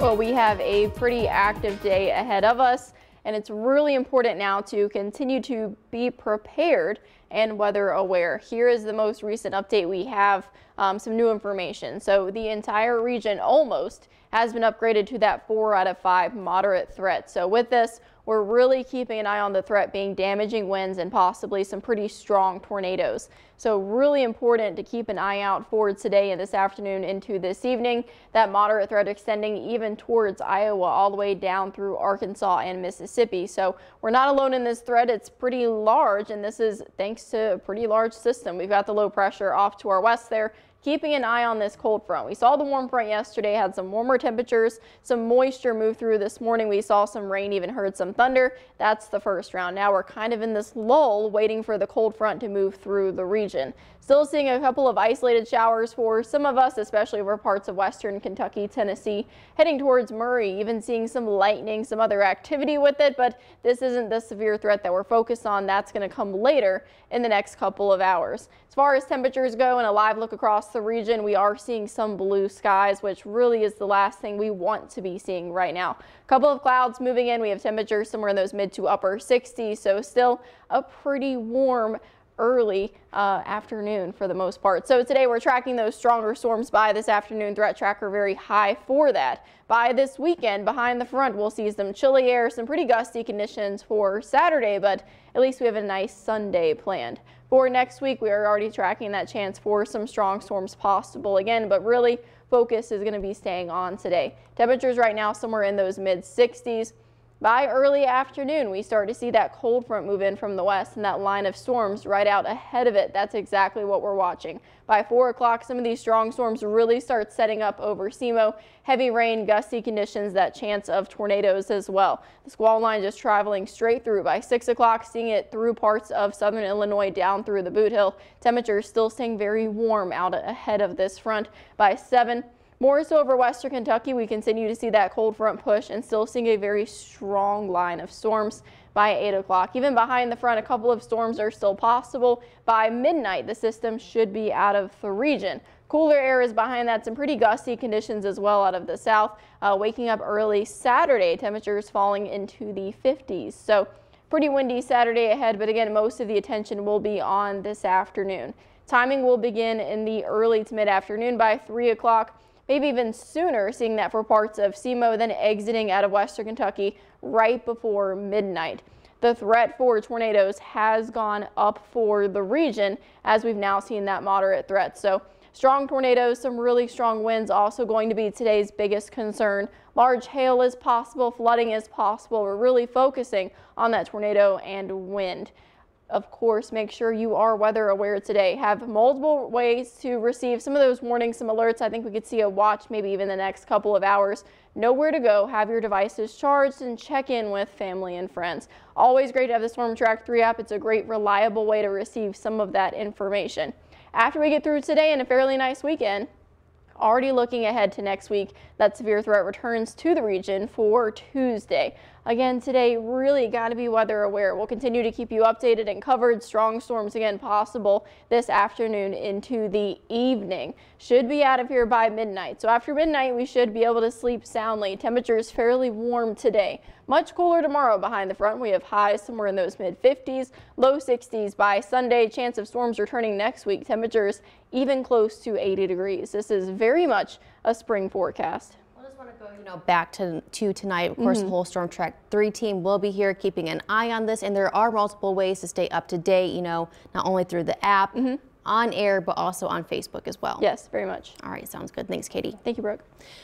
Well, we have a pretty active day ahead of us, and it's really important now to continue to be prepared and weather aware. Here is the most recent update. We have some new information. So the entire region almost has been upgraded to that 4 out of 5 moderate threat. So with this, we're really keeping an eye on the threat being damaging winds and possibly some pretty strong tornadoes. So really important to keep an eye out for today and this afternoon into this evening. That moderate threat extending even towards Iowa all the way down through Arkansas and Mississippi. So we're not alone in this threat. It's pretty large, and this is thanks to a pretty large system. We've got the low pressure off to our west there, keeping an eye on this cold front. We saw the warm front yesterday, had some warmer temperatures, some moisture move through this morning. We saw some rain, even heard some thunder. That's the first round. Now we're kind of in this lull waiting for the cold front to move through the region. Still seeing a couple of isolated showers for some of us, especially over parts of western Kentucky, Tennessee, heading towards Murray, even seeing some lightning, some other activity with it, but this isn't the severe threat that we're focused on. That's going to come later in the next couple of hours. As far as temperatures go and a live look across the region, we are seeing some blue skies, which really is the last thing we want to be seeing right now. A couple of clouds moving in. We have temperatures somewhere in those mid to upper 60s, so still a pretty warm early afternoon for the most part. So today we're tracking those stronger storms by this afternoon. Threat tracker very high for that. By this weekend, behind the front, we'll see some chilly air, some pretty gusty conditions for Saturday, but at least we have a nice Sunday planned. For next week, we are already tracking that chance for some strong storms possible again, but really focus is going to be staying on today. Temperatures right now somewhere in those mid 60s. By early afternoon, we start to see that cold front move in from the west and that line of storms right out ahead of it. That's exactly what we're watching. By 4 o'clock, some of these strong storms really start setting up over SEMO. Heavy rain, gusty conditions, that chance of tornadoes as well. The squall line just traveling straight through. By 6 o'clock, seeing it through parts of southern Illinois down through the Boot Hill. Temperatures still staying very warm out ahead of this front. By 7, more so over western Kentucky, we continue to see that cold front push and still seeing a very strong line of storms by 8 o'clock. Even behind the front, a couple of storms are still possible. By midnight, the system should be out of the region. Cooler air is behind that. Some pretty gusty conditions as well out of the south. Waking up early Saturday, temperatures falling into the 50s. So pretty windy Saturday ahead, but again, most of the attention will be on this afternoon. Timing will begin in the early to mid-afternoon by 3 o'clock. Maybe even sooner, seeing that for parts of SEMO, then exiting out of western Kentucky right before midnight. The threat for tornadoes has gone up for the region as we've now seen that moderate threat. So strong tornadoes, some really strong winds also going to be today's biggest concern. Large hail is possible, flooding is possible. We're really focusing on that tornado and wind. Of course, make sure you are weather aware today. Have multiple ways to receive some of those warnings, some alerts. I think we could see a watch maybe even the next couple of hours. Know where to go, have your devices charged, and check in with family and friends. Always great to have the Storm Track 3 app. It's a great, reliable way to receive some of that information. After we get through today and a fairly nice weekend, already looking ahead to next week, that severe threat returns to the region for Tuesday. Again, today really got to be weather aware. We'll continue to keep you updated and covered. Strong storms again possible this afternoon into the evening. Should be out of here by midnight. So after midnight, we should be able to sleep soundly. Temperatures fairly warm today. Much cooler tomorrow behind the front. We have highs somewhere in those mid 50s, low 60s by Sunday. Chance of storms returning next week. Temperatures even close to 80 degrees. This is very much a spring forecast. Want to go, back to tonight. Of course, the whole Storm Track 3 team will be here keeping an eye on this, and there are multiple ways to stay up to date, not only through the app, on air, but also on Facebook as well. Yes, very much. All right, sounds good. Thanks, Katie. Thank you, Brooke.